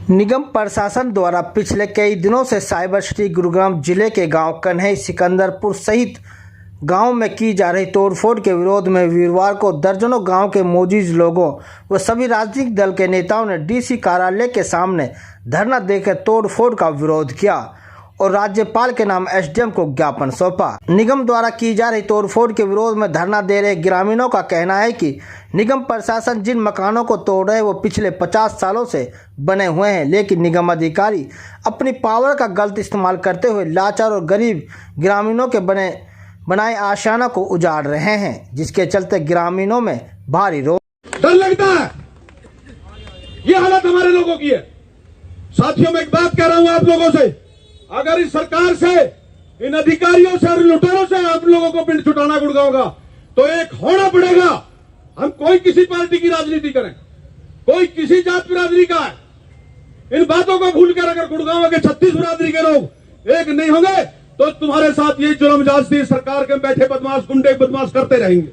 निगम प्रशासन द्वारा पिछले कई दिनों से साइबर सिटी गुरुग्राम जिले के गांव कन्हई सिकंदरपुर सहित गांव में की जा रही तोड़फोड़ के विरोध में वीरवार को दर्जनों गांव के मौजूद लोगों व सभी राजनीतिक दल के नेताओं ने डीसी कार्यालय के सामने धरना देकर तोड़फोड़ का विरोध किया और राज्यपाल के नाम एसडीएम को ज्ञापन सौंपा। निगम द्वारा की जा रही तोड़फोड़ के विरोध में धरना दे रहे ग्रामीणों का कहना है कि निगम प्रशासन जिन मकानों को तोड़ रहे वो पिछले 50 सालों से बने हुए हैं, लेकिन निगम अधिकारी अपनी पावर का गलत इस्तेमाल करते हुए लाचार और गरीब ग्रामीणों के बनाए आशियाना को उजाड़ रहे हैं, जिसके चलते ग्रामीणों में भारी रोष। डर लगता है। ये हालत हमारे लोगों की है। साथियों, मैं एक बात कह रहा हूं आप लोगों से, अगर इस सरकार से, इन अधिकारियों से और लुटेरों से आप लोगों को पिंड छुटाना गुड़गांव का, तो एक होना पड़ेगा। हम कोई किसी पार्टी की राजनीति करें, कोई किसी जात बिरादरी का है, इन बातों को भूलकर अगर गुड़गांव के 36 बिरादरी के लोग एक नहीं होंगे तो तुम्हारे साथ ये जुल्म ज्यादती सरकार के बैठे बदमाश गुंडे बदमाश करते रहेंगे।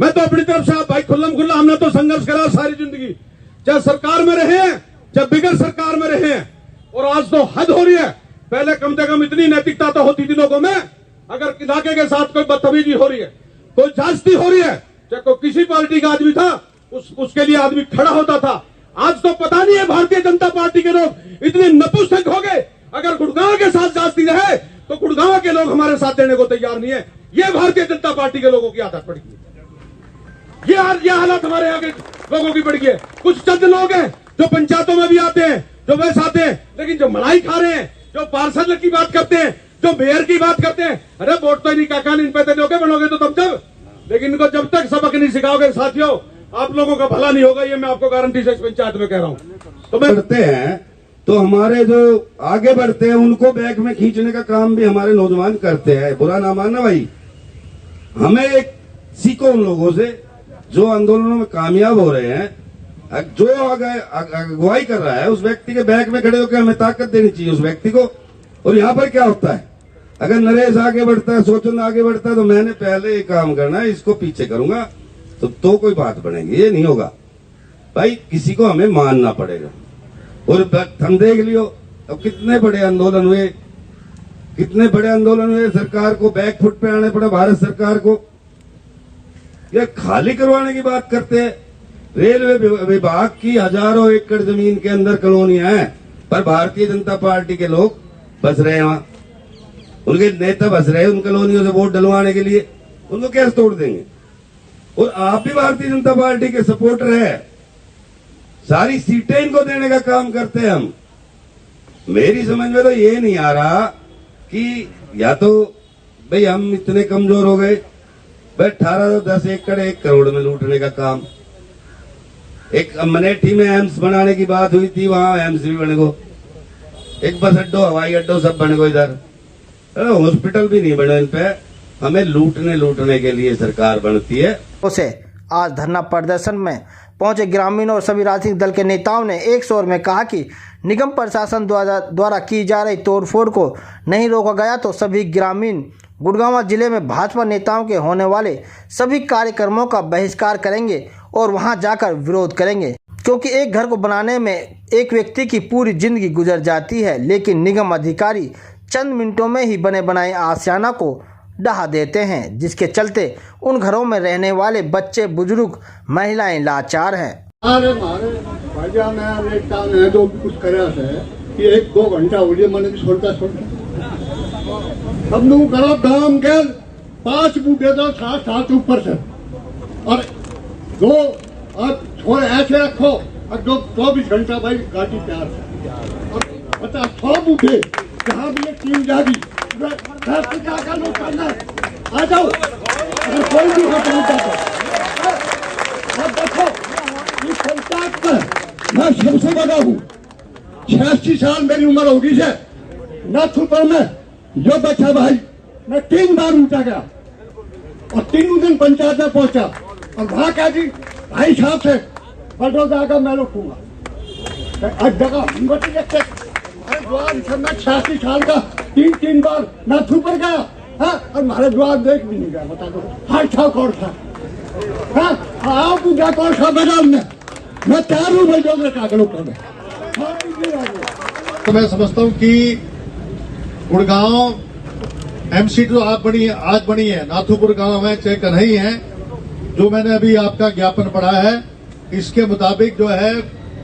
मैं तो अपनी तरफ से आप भाई खुल्लम खुल्ला, हमने तो संघर्ष करा सारी जिंदगी, चाहे सरकार में रहे हैं चाहे बिगड़ सरकार में रहे हैं, और आज तो हद हो रही है। पहले कम से कम इतनी नैतिकता तो होती थी लोगों में। अगर इलाके के साथ कोई बदतमीजी हो रही है, कोई ज्यादती हो रही है, चाहे कोई किसी पार्टी का आदमी था, उसके लिए आदमी खड़ा होता था। आज तो पता नहीं है भारतीय जनता पार्टी के लोग इतने नपुंसक हो गए, अगर गुड़गांव के साथ ज्यादती रहे तो गुड़गांव के लोग हमारे साथ देने को तैयार नहीं है। ये भारतीय जनता पार्टी के लोगों की आदत पड़ गई है। ये हालत हमारे यहाँ के लोगों की पड़ गई है। कुछ चंद लोग हैं जो पंचायतों में भी आते हैं, जो वैसे आते हैं, लेकिन जो मलाई खा रहे हैं, जो पार्षद की बात करते हैं, जो मेयर की बात करते हैं, अरे वोट तो नहीं काका, इन पे दोगे, बनोगे तो तब जब, लेकिन इनको जब तक सबक नहीं सिखाओगे साथियों, आप लोगों का भला नहीं होगा। ये मैं आपको गारंटी से इस पंचायत में कह रहा हूं। तो बढ़ते हैं तो हमारे जो आगे बढ़ते हैं उनको बैग में खींचने का काम भी हमारे नौजवान करते हैं। बुरा ना मानना भाई, हमें एक सीखो उन लोगों से जो आंदोलनों में कामयाब हो रहे हैं। जो अगुवाई कर रहा है उस व्यक्ति के बैक में खड़े होकर हमें ताकत देनी चाहिए उस व्यक्ति को। और यहाँ पर क्या होता है, अगर नरेश आगे बढ़ता है, सोचन आगे बढ़ता है, तो मैंने पहले ये काम करना है, इसको पीछे करूंगा तो कोई बात बनेगी। ये नहीं होगा भाई, किसी को हमें मानना पड़ेगा। और हम देख लियो अब कितने बड़े आंदोलन हुए, कितने बड़े आंदोलन हुए, सरकार को बैक फुट पे आने पड़ा, भारत सरकार को। ये खाली करवाने की बात करते हैं। रेलवे विभाग की हजारों एकड़ जमीन के अंदर कॉलोनियां हैं, पर भारतीय जनता पार्टी के लोग बस रहे हैं वहां, उनके नेता बस रहे हैं उन कॉलोनियों से वोट डलवाने के लिए। उनको कैसे तोड़ देंगे? और आप भी भारतीय जनता पार्टी के सपोर्टर है, सारी सीटें इनको देने का काम करते हैं हम। मेरी समझ में तो ये नहीं आ रहा कि या तो भाई हम इतने कमजोर हो गए, भाई 1810 एकड़ 1 करोड़ में लूटने का काम। एक मनेठी में एम्स बनाने की बात हुई थी, वहां एम्स भी बने को, एक बस अड्डो हवाई अड्डो सब बने को, इधर हॉस्पिटल भी नहीं बने। इन पे हमें लूटने के लिए सरकार बनती है। उसे आज धरना प्रदर्शन में पहुंचे ग्रामीणों और सभी राजनीतिक दल के नेताओं ने एक स्वर में कहा कि निगम प्रशासन द्वारा की जा रही तोड़फोड़ को नहीं रोका गया तो सभी ग्रामीण गुड़गांव जिले में भाजपा नेताओं के होने वाले सभी कार्यक्रमों का बहिष्कार करेंगे और वहां जाकर विरोध करेंगे, क्योंकि एक घर को बनाने में एक व्यक्ति की पूरी जिंदगी गुजर जाती है, लेकिन निगम अधिकारी चंद मिनटों में ही बने बनाए आशियाना को ढहा देते हैं, जिसके चलते उन घरों में रहने वाले बच्चे, बुजुर्ग, महिलाएं लाचार हैं। अरे मारे भाईजा मैं देखता मैं जो कुछ कर कि 1-2 घंटा हो गया मैंने भी छोड़ता अब नू करो गांव के 5 बूढ़े तो 7 ऊपर से, और 2 अब छोड़ ऐसे रखो और 24 घंटा भाई गाड़ी तैयार है, और बता 100 बूढ़े जहाँ भी एक टीम जागी आ जाओ, अगर कोई भी हो तो देखो इस पंचायत में मैं सबसे बड़ा हूँ। 86 साल मेरी उम्र होगी से नाथुपर में जो बच्चा भाई मैं 3 बार ऊंचा गया और 3 दिन पंचायत में पहुंचा, और वहां कह दी भाई साहब से बड़ौदा का मैं रोकूंगा। आज जगह हिम्मत देखते, अरे द्वार मैं 86 साल का 3 बार नाथू पर गया, हाँ, और हमारे द्वार देख भी नहीं गया। बता दो हर छाव कौन था, हाँ, आओ पूजा कौन सा मैदान में मैं 4 भाई कागलों पर तो मैं समझता हूं कि गुड़गांव एमसी तो आज बनी है, नाथूपुर गांव में चाहे कन्हई है, जो मैंने अभी आपका ज्ञापन पढ़ा है, इसके मुताबिक जो है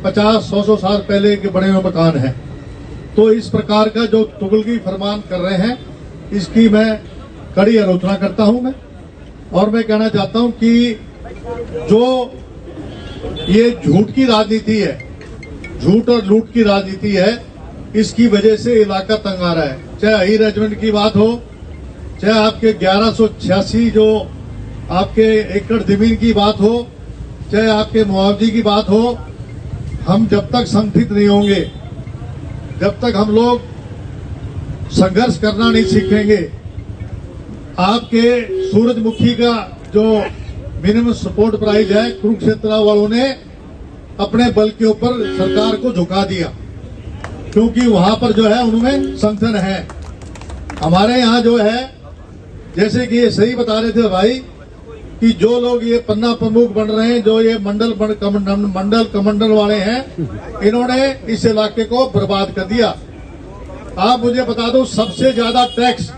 50-100 साल पहले के बने हुए मकान है। तो इस प्रकार का जो तुगलकी फरमान कर रहे हैं, इसकी मैं कड़ी आलोचना करता हूं मैं। और मैं कहना चाहता हूं कि जो ये झूठ की राजनीति है, झूठ और लूट की राजनीति है, इसकी वजह से इलाका तंग आ रहा है। चाहे अही रेजिमेंट की बात हो, चाहे आपके 1186 जो आपके एकड़ जमीन की बात हो, चाहे आपके मुआवजे की बात हो, हम जब तक संगठित नहीं होंगे, जब तक हम लोग संघर्ष करना नहीं सीखेंगे, आपके सूरजमुखी का जो मिनिमम सपोर्ट प्राइस है, कुरुक्षेत्र वालों ने अपने बल के ऊपर सरकार को झुका दिया, क्योंकि वहां पर जो है उनमें संगठन है। हमारे यहाँ जो है, जैसे कि ये सही बता रहे थे भाई, कि जो लोग ये पन्ना प्रमुख बन रहे हैं, जो ये मंडल कमांडर वाले हैं, इन्होंने इस इलाके को बर्बाद कर दिया। आप मुझे बता दो, सबसे ज्यादा टैक्स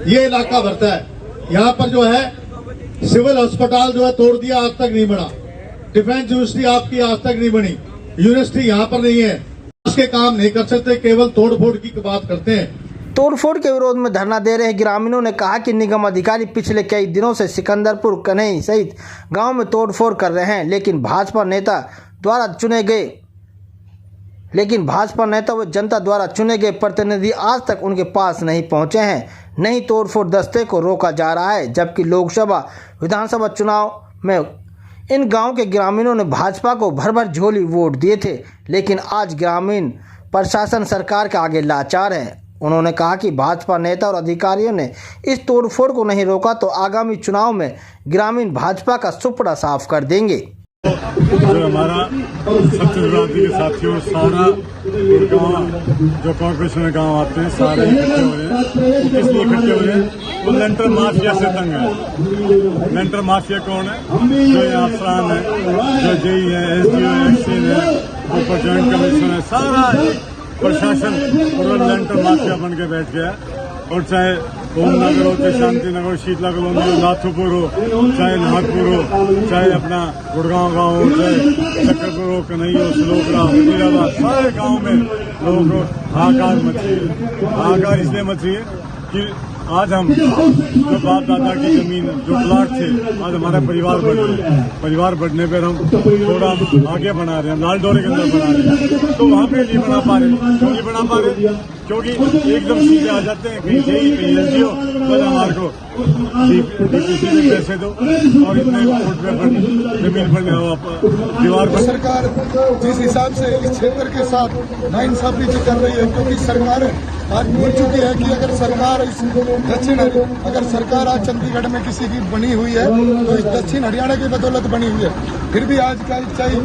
ये इलाका भरता है। यहाँ पर जो है सिविल अस्पताल जो है तोड़ दिया, आज तक नहीं बना। डिफेंस यूनिवर्सिटी आपकी आज तक नहीं बनी, यूनिवर्सिटी यहाँ पर नहीं है। उसके काम नहीं कर सकते, केवल तोड़फोड़ की बात करते हैं। तोड़फोड़ के विरोध में धरना दे रहे ग्रामीणों ने कहा कि निगम अधिकारी पिछले कई दिनों से सिकंदरपुर, कन्हई सहित गांव में तोड़फोड़ कर रहे हैं, लेकिन भाजपा नेता व जनता द्वारा चुने गए प्रतिनिधि आज तक उनके पास नहीं पहुंचे हैं। नहीं तोड़फोड़ दस्ते को रोका जा रहा है, जबकि लोकसभा विधानसभा चुनाव में इन गांव के ग्रामीणों ने भाजपा को भर भर झोली वोट दिए थे, लेकिन आज ग्रामीण प्रशासन सरकार के आगे लाचार है। उन्होंने कहा कि भाजपा नेता और अधिकारियों ने इस तोड़फोड़ को नहीं रोका तो आगामी चुनाव में ग्रामीण भाजपा का सुपड़ा साफ कर देंगे। जो हमारा छत्तीसगढ़ के साथियों, सारा गुड़गांव जो कॉर्पोरेशन में गांव आते हैं, सारे इकट्ठे हो रहे हैं। किस लिए इकट्ठे हो रहे हैं? वो लेंटर माफिया से तंग है। लेंटर माफिया कौन है? जो यहाँ अफसरान है, जो जेई है, एसडीओ है, एक्सेल है, ऊपर ज्वाइंट कमिश्नर है, सारा प्रशासन पूरा लेंटर माफिया बन के बैठ गया। और चाहे ओम नगर हो, चाहे शांति नगर हो, शीतला कॉलोनी हो, नाथूपुर हो, चाहे नागपुर हो, चाहे अपना गुड़गांव गांव हो, चाहे चक्करपुर हो, कन्हई हो, सलोकड़ा हो, वजीराबाद, सारे गांव में लोगों को हाहाकार मची है। हाहाकार इसलिए मची है कि आज हम जो बाप दादा की जमीन, जो प्लाट थे, आज हमारा परिवार बढ़ रहा है। परिवार बढ़ने पर हम थोड़ा आगे बना रहे हैं, लाल डोरे के अंदर बना रहे हैं, तो वहाँ पे नहीं बना पा रहे। क्यों नहीं बना पा रहे? क्योंकि एकदम सीधे आ जाते हैं, कहीं जेई, कहीं एसडीओ, बस हमारे को डीपीसी में पैसे दो और इतने फुट पे जमीन पर दीवार पर। सरकार जिस हिसाब से इस क्षेत्र के साथ नाइंसाफी कर रही है, क्योंकि सरकार आज बोल चुकी है कि अगर सरकार इस अगर सरकार आज चंडीगढ़ में किसी की बनी हुई है तो इस दक्षिण हरियाणा की बदौलत बनी हुई है। फिर भी आजकल चाहे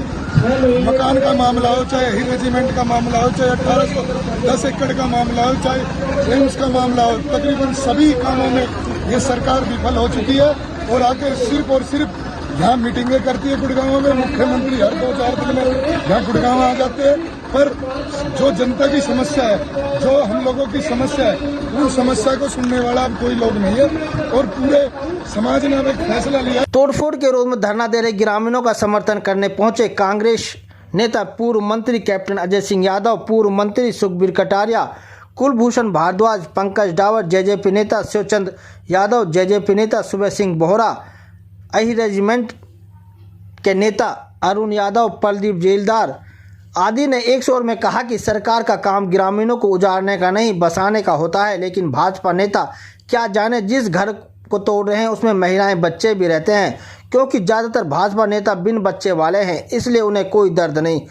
मकान का मामला हो, चाहे हिल रेजिमेंट का मामला हो, चाहे 1810 एकड़ का मामला हो, चाहे एम्स का मामला हो, तकरीबन सभी कामों में ये सरकार विफल हो चुकी है। और आगे सिर्फ और सिर्फ यहाँ मीटिंगें करती है गुड़गांव में, मुख्यमंत्री हर 2-4 दिन में यहाँ गुड़गांव आ जाते हैं, पर जो जनता की समस्या है, जो हम लोगों की समस्या है, उन समस्या को सुनने वाला अब कोई लोग नहीं है। और पूरे समाज ने अब एक फैसला लिया। तोड़फोड़ के विरोध में धरना दे रहे ग्रामीणों का समर्थन करने पहुंचे कांग्रेस नेता पूर्व मंत्री कैप्टन अजय सिंह यादव, पूर्व मंत्री सुखबीर कटारिया, कुलभूषण भारद्वाज, पंकज डावर, जेजेपी नेता शिवचंद यादव, जेजेपी नेता सुबह सिंह बोहरा, अही रेजिमेंट के नेता अरुण यादव, प्रदीप जेलदार आदि ने एक स्वर में कहा कि सरकार का काम ग्रामीणों को उजाड़ने का नहीं, बसाने का होता है। लेकिन भाजपा नेता क्या जाने जिस घर को तोड़ रहे हैं उसमें महिलाएं, बच्चे भी रहते हैं, क्योंकि ज़्यादातर भाजपा नेता बिन बच्चे वाले हैं, इसलिए उन्हें कोई दर्द नहीं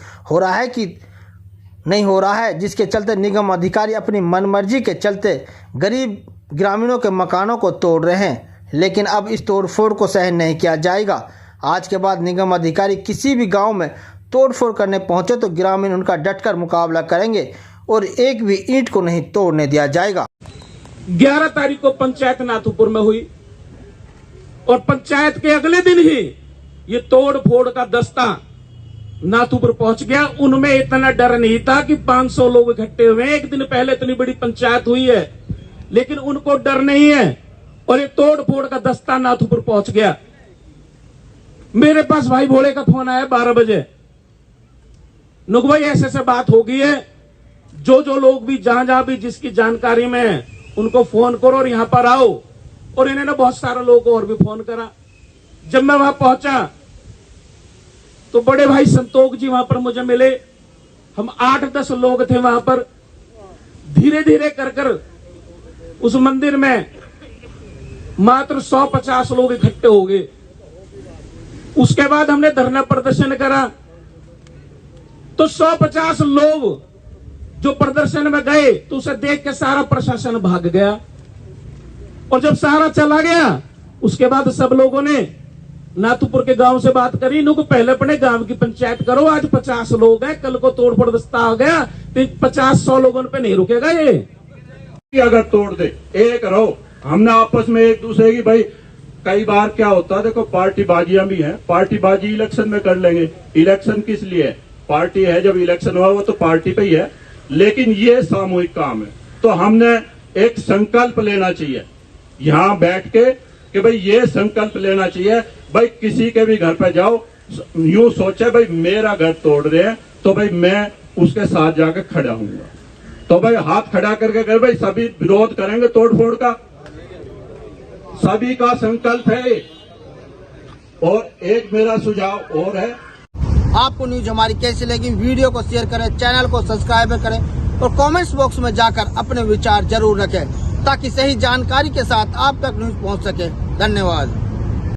हो रहा है, जिसके चलते निगम अधिकारी अपनी मनमर्जी के चलते गरीब ग्रामीणों के मकानों को तोड़ रहे हैं। लेकिन अब इस तोड़फोड़ को सहन नहीं किया जाएगा। आज के बाद निगम अधिकारी किसी भी गांव में तोड़फोड़ करने पहुंचे तो ग्रामीण उनका डटकर मुकाबला करेंगे और एक भी ईंट को नहीं तोड़ने दिया जाएगा। 11 तारीख को पंचायत नाथूपुर में हुई और पंचायत के अगले दिन ही ये तोड़ फोड़ का दस्ता नाथूपुर पहुंच गया। उनमें इतना डर नहीं था कि 500 लोग इकट्ठे हुए हैं। एक दिन पहले इतनी बड़ी पंचायत हुई है, लेकिन उनको डर नहीं है और ये तोड़ फोड़ का दस्ता नाथूपुर पहुंच गया। मेरे पास भाई भोले का फोन आया 12 बजे, नुक भाई ऐसे बात हो गई है, जो लोग भी जहां भी जिसकी जानकारी में है उनको फोन करो और यहां पर आओ। और इन्होंने बहुत सारे लोगों को और भी फोन करा। जब मैं वहां पहुंचा तो बड़े भाई संतोष जी वहां पर मुझे मिले। हम 8-10 लोग थे वहां पर। धीरे धीरे कर उस मंदिर में मात्र 100-50 लोग इकट्ठे हो गए। उसके बाद हमने धरना प्रदर्शन करा तो 100-50 लोग जो प्रदर्शन में गए तो उसे देख के सारा प्रशासन भाग गया। और जब सारा चला गया उसके बाद सब लोगों ने नाथूपुर के गांव से बात करी। इनको पहले अपने गांव की पंचायत करो। आज 50 लोग हैं, कल को तोड़फोड़ दस्ता आ गया तो 50-100 लोगों पे नहीं रुकेगा ये। अगर तोड़ दे एक रहो, हमने आपस में एक दूसरे की भाई कई बार क्या होता है, देखो पार्टी बाजियां भी हैं। पार्टी बाजी इलेक्शन में कर लेंगे। इलेक्शन किस लिए है? पार्टी है, जब इलेक्शन हुआ वो तो पार्टी पे ही है। लेकिन ये सामूहिक काम है तो हमने एक संकल्प लेना चाहिए यहाँ बैठ के कि भाई ये संकल्प लेना चाहिए। भाई किसी के भी घर पे जाओ, यूं सोचे भाई मेरा घर तोड़ रहे हैं तो भाई मैं उसके साथ जाकर खड़ा हूंगा। तो भाई हाथ खड़ा करके कहे भाई सभी विरोध करेंगे तोड़फोड़ का, सभी का संकल्प है। और एक मेरा सुझाव और है, आपको न्यूज हमारी कैसी लगी, वीडियो को शेयर करें, चैनल को सब्सक्राइब करें और कमेंट्स बॉक्स में जाकर अपने विचार जरूर रखें ताकि सही जानकारी के साथ आप तक न्यूज पहुंच सके। धन्यवाद।